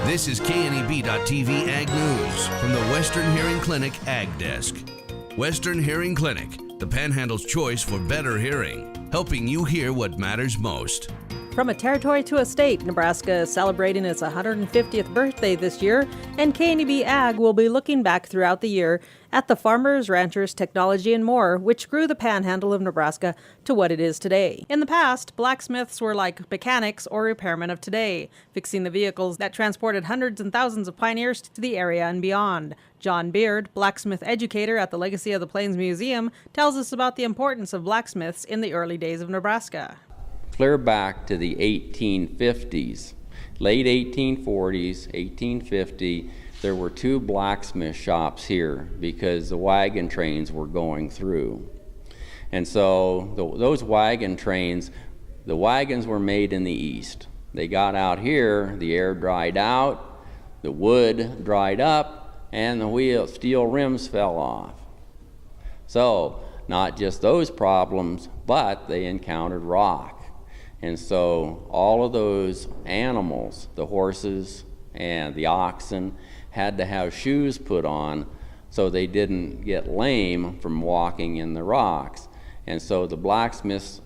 This is KNEB.TV Ag News from the Western Hearing Clinic Ag Desk. Western Hearing Clinic, the Panhandle's choice for better hearing, helping you hear what matters most. From a territory to a state, Nebraska is celebrating its 150th birthday this year, and KNEB Ag will be looking back throughout the year at the farmers, ranchers, technology, and more, which grew the panhandle of Nebraska to what it is today. In the past, blacksmiths were like mechanics or repairmen of today, fixing the vehicles that transported hundreds and thousands of pioneers to the area and beyond. John Beard, blacksmith educator at the Legacy of the Plains Museum, tells us about the importance of blacksmiths in the early days of Nebraska. Clear back to the 1850s, late 1840s, 1850, there were two blacksmith shops here because the wagon trains were going through. And so those wagon trains, the wagons were made in the east. They got out here, the air dried out, the wood dried up, and the steel rims fell off. So not just those problems, but they encountered rock. And so all of those animals, the horses and the oxen, had to have shoes put on so they didn't get lame from walking in the rocks. And so the blacksmiths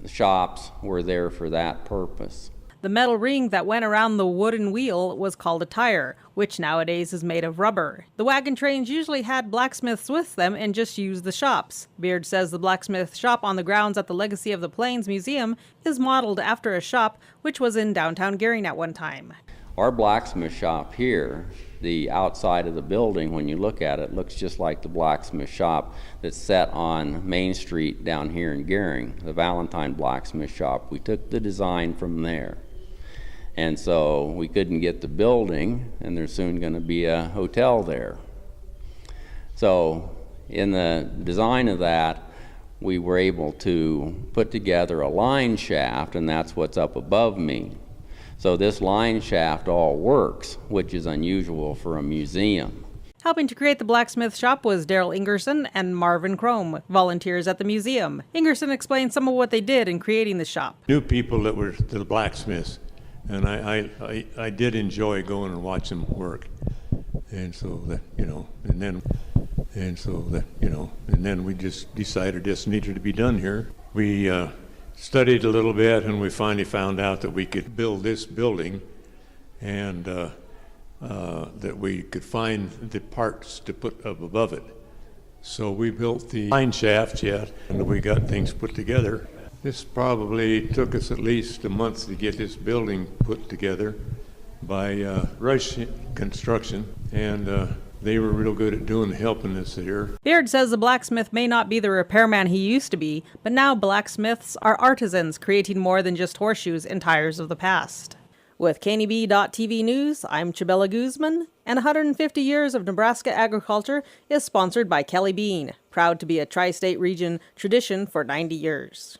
shops were there for that purpose. The metal ring that went around the wooden wheel was called a tire, which nowadays is made of rubber. The wagon trains usually had blacksmiths with them and just used the shops. Beard says the blacksmith shop on the grounds at the Legacy of the Plains Museum is modeled after a shop which was in downtown Gering at one time. Our blacksmith shop here, the outside of the building, when you look at it, looks just like the blacksmith shop that's set on Main Street down here in Gering, the Valentine Blacksmith Shop. We took the design from there. And so we couldn't get the building, and there's soon going to be a hotel there. So in the design of that, we were able to put together a line shaft, and that's what's up above me. So this line shaft all works, which is unusual for a museum. Helping to create the blacksmith shop was Daryl Ingerson and Marvin Crome, volunteers at the museum. Ingerson explained some of what they did in creating the shop. New people that were the blacksmiths. And I did enjoy going and watching them work, and so that and then we just decided this needed to be done here. We studied a little bit, and we finally found out that we could build this building, and that we could find the parts to put up above it. So we built the line shaft yet, and we got things put together. This probably took us at least a month to get this building put together by Rush Construction, and they were real good at helping us here. Beard says the blacksmith may not be the repairman he used to be, but now blacksmiths are artisans creating more than just horseshoes and tires of the past. With KNEB.TV News, I'm Chabela Guzman, and 150 years of Nebraska agriculture is sponsored by Kelly Bean, proud to be a tri-state region tradition for 90 years.